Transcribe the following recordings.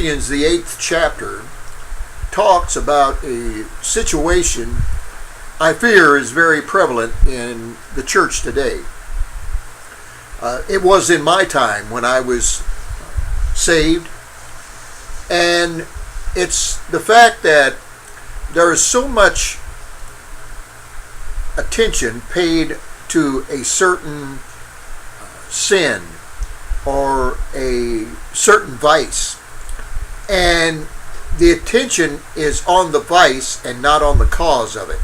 Corinthians, the 8th chapter, talks about a situation I fear is very prevalent in the church today. It was in my time when I was saved, and it's the fact that there is so much attention paid to a certain sin or a certain vice, and the attention is on the vice and not on the cause of it.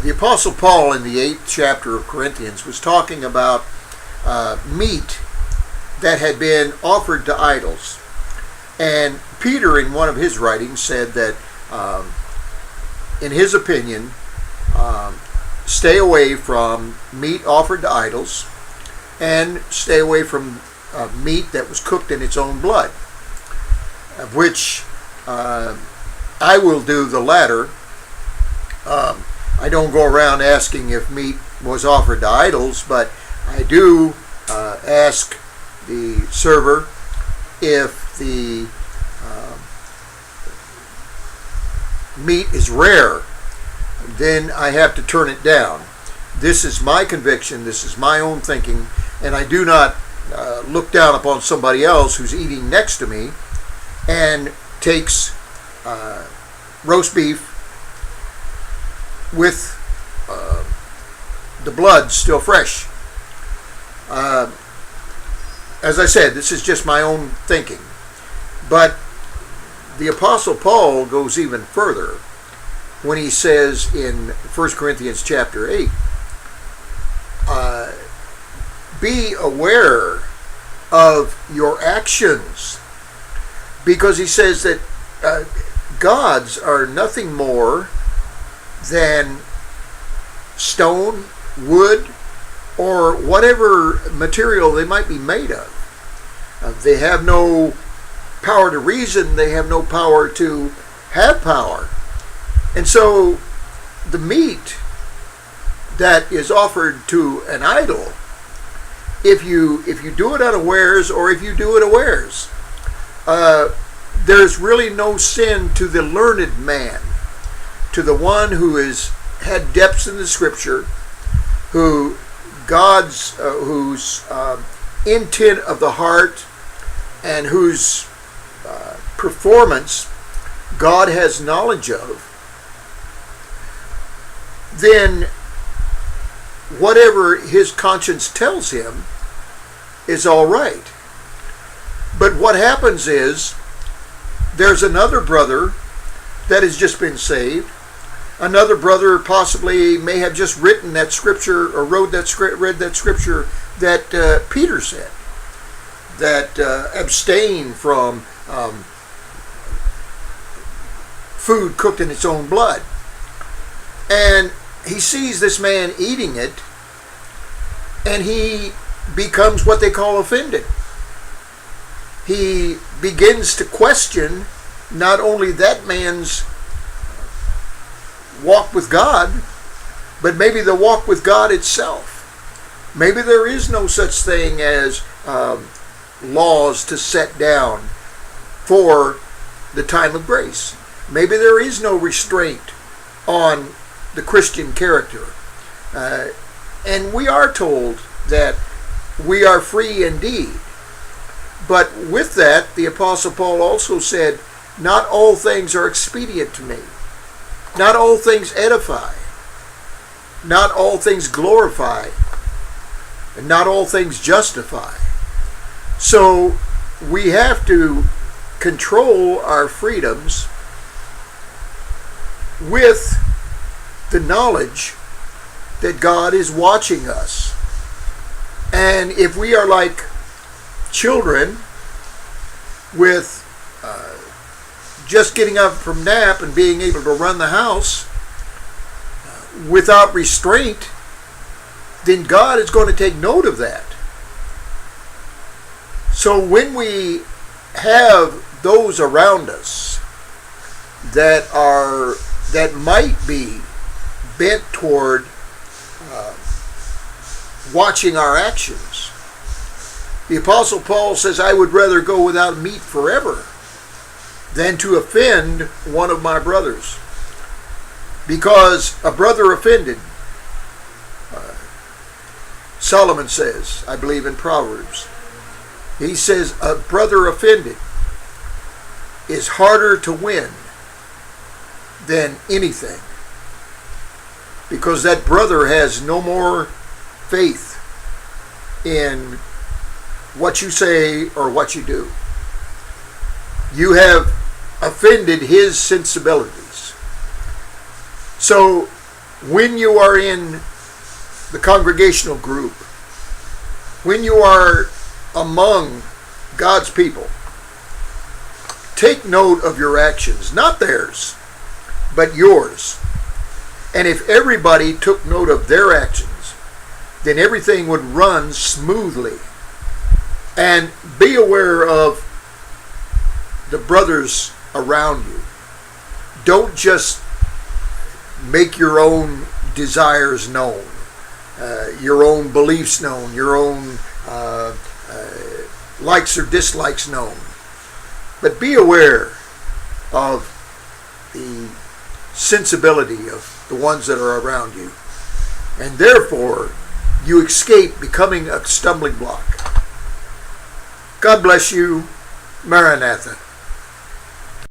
The Apostle Paul in the 8th chapter of Corinthians was talking about meat that had been offered to idols. And Peter, in one of his writings, said that, in his opinion, stay away from meat offered to idols and stay away from meat that was cooked in its own blood, of which I will do the latter. I don't go around asking if meat was offered to idols, but I do ask the server if the meat is rare. Then I have to turn it down. This is my conviction, this is my own thinking, and I do not look down upon somebody else who's eating next to me and takes roast beef with the blood still fresh. As I said, this is just my own thinking. But the Apostle Paul goes even further when he says in 1 Corinthians chapter 8, be aware of your actions, because he says that gods are nothing more than stone, wood, or whatever material they might be made of. They have no power to reason, they have no power to have power. And so the meat that is offered to an idol, if you do it unawares or if you do it awares, there's really no sin to the learned man, to the one who has had depths in the Scripture, whose intent of the heart and whose performance God has knowledge of. Then whatever his conscience tells him is all right. But what happens is there's another brother that has just been saved. Another brother possibly may have just written that scripture or read that scripture that Peter said, that abstain from food cooked in its own blood. And he sees this man eating it, and he becomes what they call offended. He begins to question not only that man's walk with God, but maybe the walk with God itself. Maybe there is no such thing as laws to set down for the time of grace. Maybe there is no restraint on the Christian character. And we are told that we are free indeed. But with that, the Apostle Paul also said, not all things are expedient to me. Not all things edify. Not all things glorify. And not all things justify. So we have to control our freedoms with the knowledge that God is watching us. And if we are like children with just getting up from nap and being able to run the house without restraint, then God is going to take note of that. So when we have those around us that might be bent toward watching our actions, The Apostle Paul says, I would rather go without meat forever than to offend one of my brothers. Because a brother offended, Solomon says, I believe in Proverbs, he says a brother offended is harder to win than anything. Because that brother has no more faith in what you say or what you do. You have offended his sensibilities. So when you are in the congregational group, when you are among God's people, take note of your actions, not theirs, but yours. And if everybody took note of their actions, then everything would run smoothly. And be aware of the brothers around you. Don't just make your own desires known, your own beliefs known, your own likes or dislikes known. But be aware of the sensibility of the ones that are around you. And therefore, you escape becoming a stumbling block. God bless you. Maranatha.